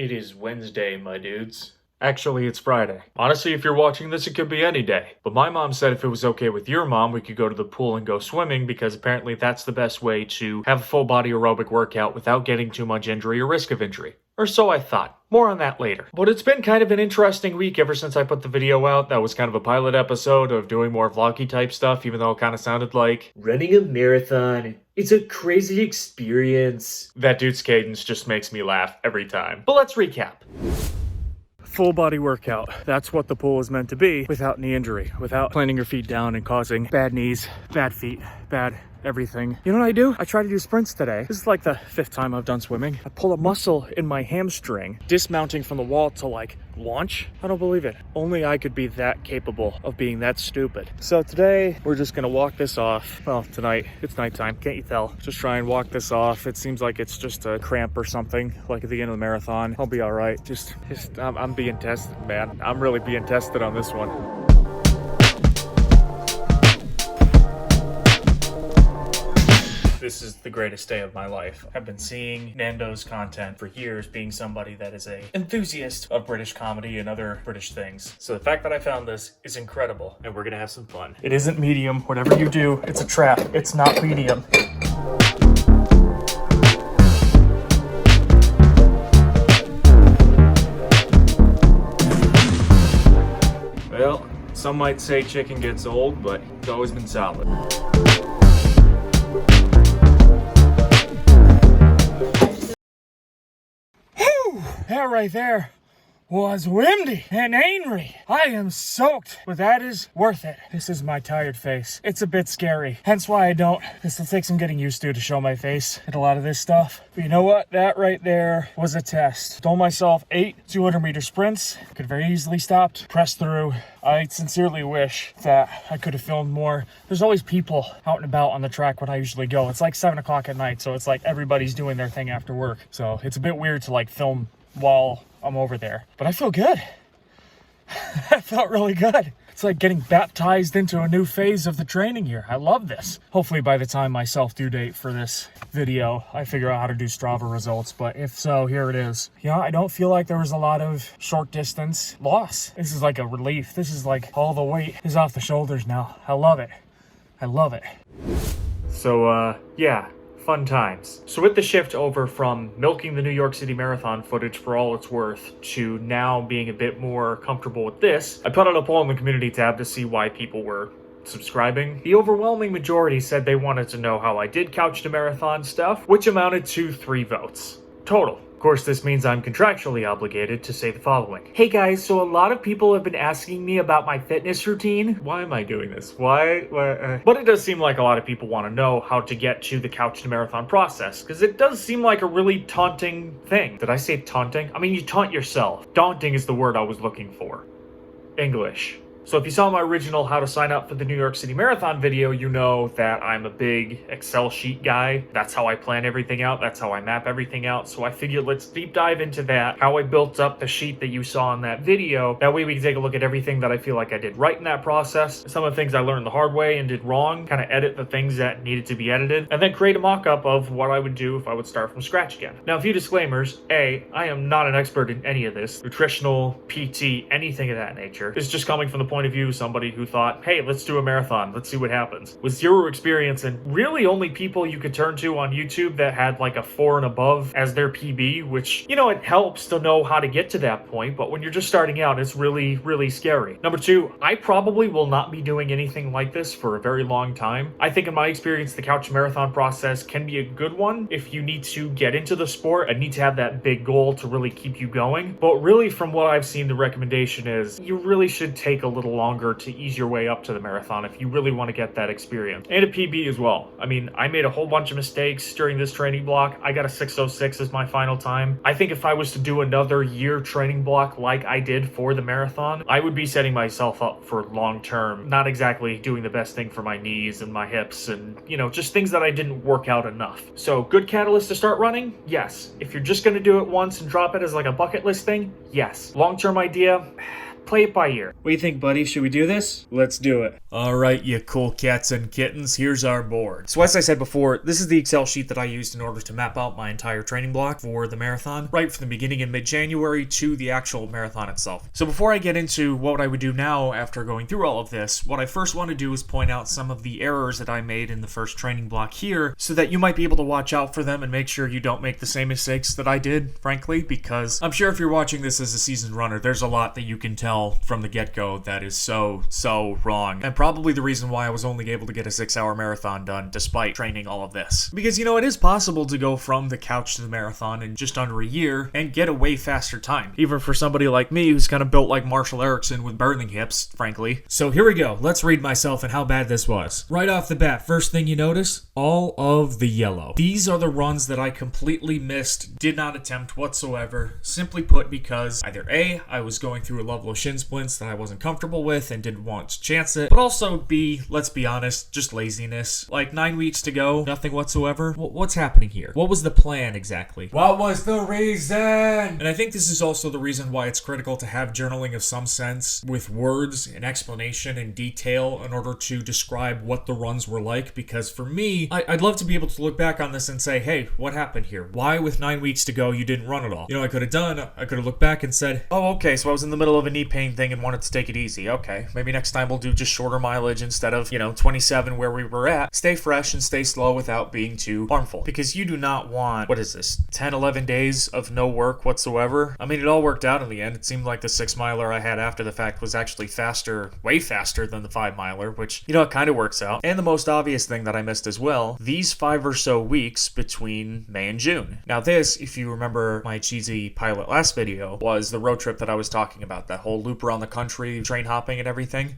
It is Wednesday, my dudes. Actually, it's Friday. Honestly, if you're watching this, it could be any day. But my mom said if it was okay with your mom, we could go to the pool and go swimming because apparently that's the best way to have a full body aerobic workout without getting too much injury or risk of injury. Or so I thought. More on that later. But it's been kind of an interesting week ever since I put the video out. That was kind of a pilot episode of doing more vloggy type stuff, even though it kind of sounded like running a marathon. It's a crazy experience. That dude's cadence just makes me laugh every time. But let's recap. Full body workout. That's what the pool is meant to be without knee injury, without planting your feet down and causing bad knees, bad feet, bad everything. You know what I do? I try to do sprints today. This is like the 5th time I've done swimming. I pull a muscle in my hamstring, dismounting from the wall to like launch. I don't believe it. Only I could be that capable of being that stupid. So today we're just gonna walk this off. Well, tonight, it's nighttime, can't you tell? Just try and walk this off. It seems like it's just a cramp or something, like at the end of the marathon. I'll be all right. I'm being tested, man. I'm really being tested on this one. This is the greatest day of my life. I've been seeing Nando's content for years, being somebody that is an enthusiast of British comedy and other British things. So the fact that I found this is incredible, and we're gonna have some fun. It isn't medium. Whatever you do, it's a trap. It's not medium. Well, some might say chicken gets old, but it's always been solid. That right there was windy and angry. I am soaked, but that is worth it. This is my tired face. It's a bit scary, hence why I don't. This will take some getting used to show my face and a lot of this stuff. But you know what? That right there was a test. Told myself 8 200-meter sprints. Could very easily stopped, pressed through. I sincerely wish that I could have filmed more. There's always people out and about on the track when I usually go. It's like 7 o'clock at night, so it's like everybody's doing their thing after work. So it's a bit weird to like film while I'm over there. But I feel good. I felt really good. It's like getting baptized into a new phase of the training here. I love this. Hopefully by the time my self-due date for this video, I figure out how to do Strava results. But if so, here it is. Yeah, I don't feel like there was a lot of short distance loss. This is like a relief. This is like all the weight is off the shoulders now. I love it. I love it. So, yeah. Fun times. So with the shift over from milking the New York City Marathon footage for all it's worth to now being a bit more comfortable with this, I put out a poll in the community tab to see why people were subscribing. The overwhelming majority said they wanted to know how I did couch to marathon stuff, which amounted to 3 votes total. Of course, this means I'm contractually obligated to say the following. Hey guys, so a lot of people have been asking me about my fitness routine. Why am I doing this? Why? But it does seem like a lot of people want to know how to get to the couch to marathon process, because it does seem like a really taunting thing. Did I say taunting? I mean, you taunt yourself. Daunting is the word I was looking for. English. So if you saw my original how to sign up for the New York City Marathon video, you know that I'm a big Excel sheet guy. That's how I plan everything out. That's how I map everything out. So I figured let's deep dive into that, how I built up the sheet that you saw in that video. That way we can take a look at everything that I feel like I did right in that process, some of the things I learned the hard way and did wrong, kind of edit the things that needed to be edited, and then create a mock-up of what I would do if I would start from scratch again. Now, a few disclaimers. A, I am not an expert in any of this. Nutritional, PT, anything of that nature. It's just coming from the point of view somebody who thought, hey, let's do a marathon, let's see what happens, with 0 experience and really only people you could turn to on YouTube that had like a 4 and above as their PB, which, you know, it helps to know how to get to that point, but when you're just starting out, it's really, really scary. Number 2, I probably will not be doing anything like this for a very long time. I think in my experience, the couch marathon process can be a good one if you need to get into the sport and need to have that big goal to really keep you going. But really, from what I've seen, the recommendation is you really should take a little longer to ease your way up to the marathon if you really want to get that experience. And a PB as well. I mean, I made a whole bunch of mistakes during this training block. I got a 6:06 as my final time. I think if I was to do another year training block like I did for the marathon, I would be setting myself up for long term, not exactly doing the best thing for my knees and my hips and, you know, just things that I didn't work out enough. So good catalyst to start running? Yes. If you're just going to do it once and drop it as like a bucket list thing? Yes. Long-term idea? Play it by ear. What do you think, buddy? Should we do this? Let's do it. Alright, you cool cats and kittens, here's our board. So as I said before, this is the Excel sheet that I used in order to map out my entire training block for the marathon, right from the beginning in mid-January to the actual marathon itself. So before I get into what I would do now after going through all of this, what I first want to do is point out some of the errors that I made in the first training block here, so that you might be able to watch out for them and make sure you don't make the same mistakes that I did, frankly, because I'm sure if you're watching this as a seasoned runner, there's a lot that you can tell from the get-go that is so wrong, and probably the reason why I was only able to get a 6-hour marathon done despite training all of this. Because, you know, it is possible to go from the couch to the marathon in just under a year and get a way faster time, even for somebody like me who's kind of built like Marshall Erickson with birthing hips, frankly. So here we go. Let's read myself and how bad this was. Right off the bat, first thing you notice, all of the yellow. These are the runs that I completely missed, did not attempt whatsoever, simply put because either A, I was going through a level of shin splints that I wasn't comfortable with and didn't want to chance it, but also B, let's be honest, just laziness. Like 9 weeks to go, nothing whatsoever. What's happening here? What was the plan exactly? What was the reason? And I think this is also the reason why it's critical to have journaling of some sense with words and explanation and detail in order to describe what the runs were like, because for me, I'd love to be able to look back on this and say, hey, what happened here? Why with 9 weeks to go you didn't run at all? You know, I could have looked back and said, oh, okay, so I was in the middle of a knee pain thing and wanted to take it easy. Okay, maybe next time we'll do just shorter mileage instead of, 27 where we were at. Stay fresh and stay slow without being too harmful, because you do not want, 10, 11 days of no work whatsoever. I mean, it all worked out in the end. It seemed like the 6-miler I had after the fact was actually faster, way faster than the 5-miler, which, it kind of works out. And the most obvious thing that I missed as well, these 5 or so weeks between May and June. Now this, if you remember my cheesy pilot last video, was the road trip that I was talking about, that whole loop around the country, train hopping and everything.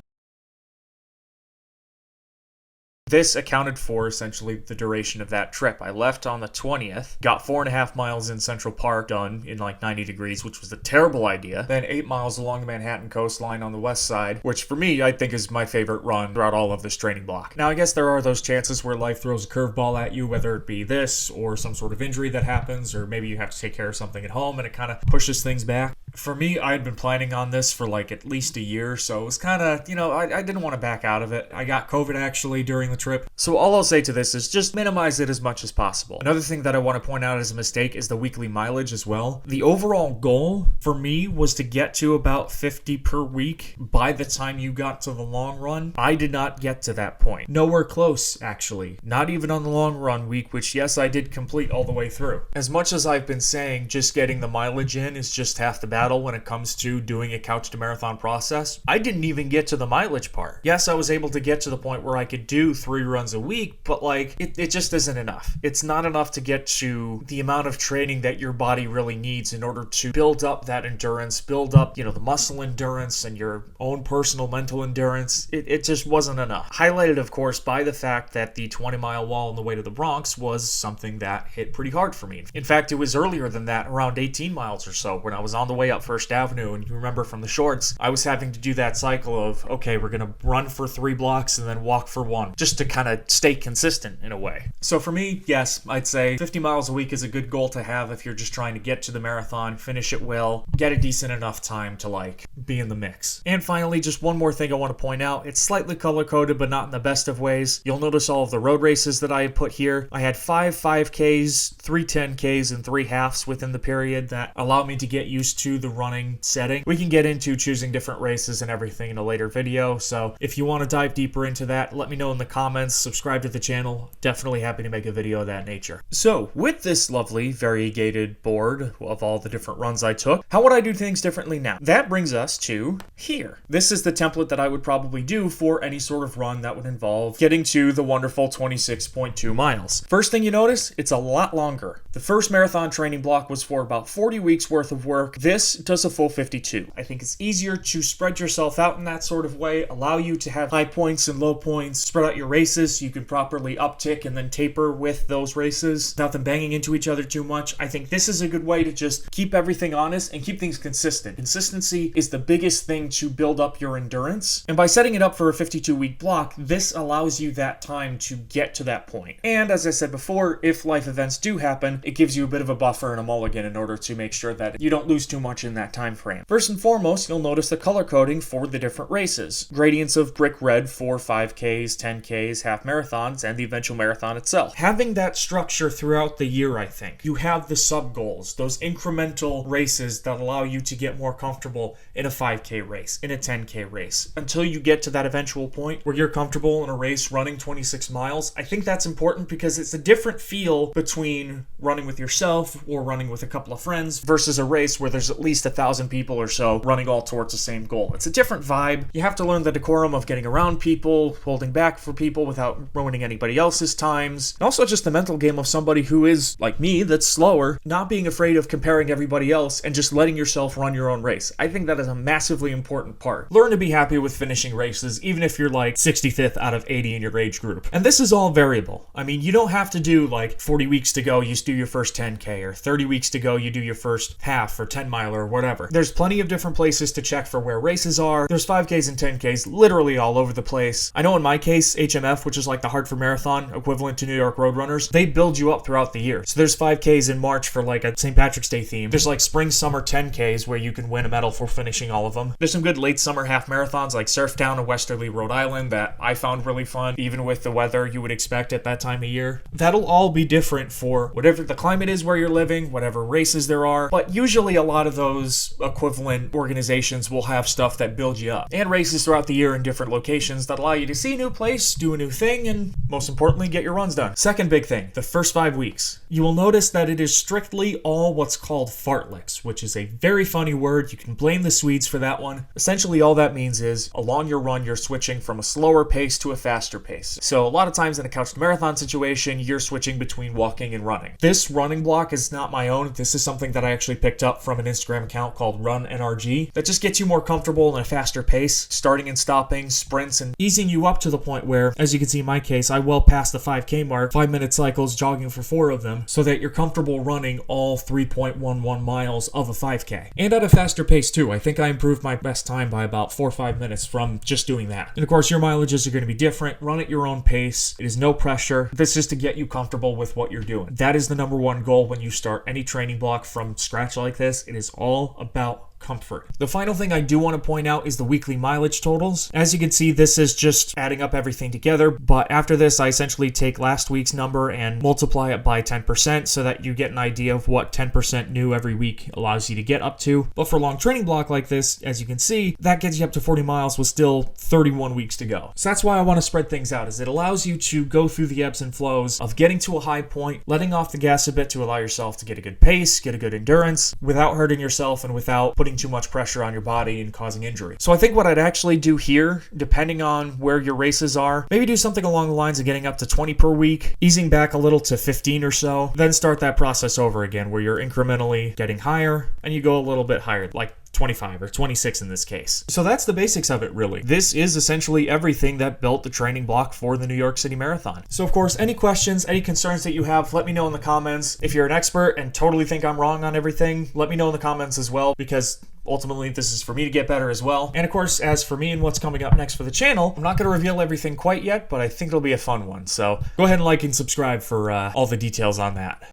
This accounted for essentially the duration of that trip. I left on the 20th, got 4.5 miles in Central Park done in like 90 degrees, which was a terrible idea. Then 8 miles along the Manhattan coastline on the west side, which for me, I think is my favorite run throughout all of this training block. Now, I guess there are those chances where life throws a curveball at you, whether it be this or some sort of injury that happens, or maybe you have to take care of something at home and it kind of pushes things back. For me, I had been planning on this for like at least a year, so it was kind of, I didn't want to back out of it. I got COVID actually during the trip. So all I'll say to this is just minimize it as much as possible. Another thing that I want to point out as a mistake is the weekly mileage as well. The overall goal for me was to get to about 50 per week by the time you got to the long run. I did not get to that point. Nowhere close, actually. Not even on the long run week, which yes, I did complete all the way through. As much as I've been saying just getting the mileage in is just half the battle when it comes to doing a couch to marathon process, I didn't even get to the mileage part. Yes, I was able to get to the point where I could do 3 runs a week, but like it just isn't enough. It's not enough to get to the amount of training that your body really needs in order to build up that endurance, build up, the muscle endurance and your own personal mental endurance. It just wasn't enough. Highlighted, of course, by the fact that the 20-mile wall on the way to the Bronx was something that hit pretty hard for me. In fact, it was earlier than that, around 18 miles or so, when I was on the way up First Avenue, and you remember from the shorts, I was having to do that cycle of, okay, we're gonna run for 3 blocks and then walk for 1, just to kind of stay consistent in a way. So for me, yes, I'd say 50 miles a week is a good goal to have if you're just trying to get to the marathon, finish it well, get a decent enough time to like be in the mix. And finally, just one more thing I want to point out. It's slightly color-coded, but not in the best of ways. You'll notice all of the road races that I have put here. I had 5 5Ks, 3 10Ks, and 3 halves within the period that allowed me to get used to the running setting. We can get into choosing different races and everything in a later video, so if you want to dive deeper into that, let me know in the comments, subscribe to the channel. Definitely happy to make a video of that nature. So with this lovely variegated board of all the different runs I took, how would I do things differently now? That brings us to here. This is the template that I would probably do for any sort of run that would involve getting to the wonderful 26.2 miles. First thing you notice, it's a lot longer. The first marathon training block was for about 40 weeks worth of work. This does a full 52. I think it's easier to spread yourself out in that sort of way, allow you to have high points and low points, spread out your races so you can properly uptick and then taper with those races without them banging into each other too much. I think this is a good way to just keep everything honest and keep things consistent. Consistency is the the biggest thing to build up your endurance. And by setting it up for a 52-week block, this allows you that time to get to that point. And as I said before, if life events do happen, it gives you a bit of a buffer and a mulligan in order to make sure that you don't lose too much in that time frame. First and foremost, you'll notice the color coding for the different races. Gradients of brick red for 5Ks, 10Ks, half marathons, and the eventual marathon itself. Having that structure throughout the year, I think. You have the sub-goals, those incremental races that allow you to get more comfortable in a 5K race, in a 10K race, until you get to that eventual point where you're comfortable in a race running 26 miles. I think that's important because it's a different feel between running with yourself or running with a couple of friends versus a race where there's at least 1,000 people or so running all towards the same goal. It's a different vibe. You have to learn the decorum of getting around people, holding back for people without ruining anybody else's times. And also just the mental game of somebody who is, like me, that's slower, not being afraid of comparing everybody else and just letting yourself run your own race. I think that is a massively important part. Learn to be happy with finishing races, even if you're like 65th out of 80 in your age group. And this is all variable. I mean, you don't have to do like 40 weeks to go, you do your first 10K, or 30 weeks to go, you do your first half or 10 mile or whatever. There's plenty of different places to check for where races are. There's 5Ks and 10Ks literally all over the place. I know in my case, HMF, which is like the Hartford Marathon, equivalent to New York Roadrunners, they build you up throughout the year. So there's 5Ks in March for like a St. Patrick's Day theme. There's like spring, summer 10Ks where you can win a medal for finishing all of them. There's some good late summer half marathons like Surftown in Westerly, Rhode Island that I found really fun, even with the weather you would expect at that time of year. That'll all be different for whatever the climate is where you're living, whatever races there are, but usually a lot of those equivalent organizations will have stuff that build you up, and races throughout the year in different locations that allow you to see a new place, do a new thing, and most importantly, get your runs done. Second big thing, the first 5 weeks. You will notice that it is strictly all what's called fartleks, which is a very funny word. You can blame the Swedes for that one. Essentially, all that means is along your run, you're switching from a slower pace to a faster pace. So a lot of times in a couched marathon situation, you're switching between walking and running. This running block is not my own. This is something that I actually picked up from an Instagram account called Run NRG that just gets you more comfortable in a faster pace, starting and stopping, sprints, and easing you up to the point where, as you can see in my case, I well passed the 5K mark, 5-minute cycles, jogging for 4 of them, so that you're comfortable running all 3.11 miles of a 5K. And at a faster pace too. I think I improved my best time by about 4 or 5 minutes from just doing that. And of course, your mileages are going to be different. Run at your own pace. It is no pressure. This is to get you comfortable with what you're doing. That is the number one goal when you start any training block from scratch like this. It is all about comfort. The final thing I do want to point out is the weekly mileage totals. As you can see, this is just adding up everything together, but after this, I essentially take last week's number and multiply it by 10% so that you get an idea of what 10% new every week allows you to get up to. But for a long training block like this, as you can see, that gets you up to 40 miles with still 31 weeks to go. So that's why I want to spread things out, is it allows you to go through the ebbs and flows of getting to a high point, letting off the gas a bit to allow yourself to get a good pace, get a good endurance, without hurting yourself and without putting too much pressure on your body and causing injury. So I think what I'd actually do here, depending on where your races are, maybe do something along the lines of getting up to 20 per week, easing back a little to 15 or so, then start that process over again where you're incrementally getting higher and you go a little bit higher, like 25 or 26 in this case. So that's the basics of it, really. This is essentially everything that built the training block for the New York City Marathon. So of course, any questions, any concerns that you have, let me know in the comments. If you're an expert and totally think I'm wrong on everything, let me know in the comments as well, because ultimately, this is for me to get better as well. And of course, as for me and what's coming up next for the channel, I'm not going to reveal everything quite yet, but I think it'll be a fun one. So go ahead and like and subscribe for all the details on that.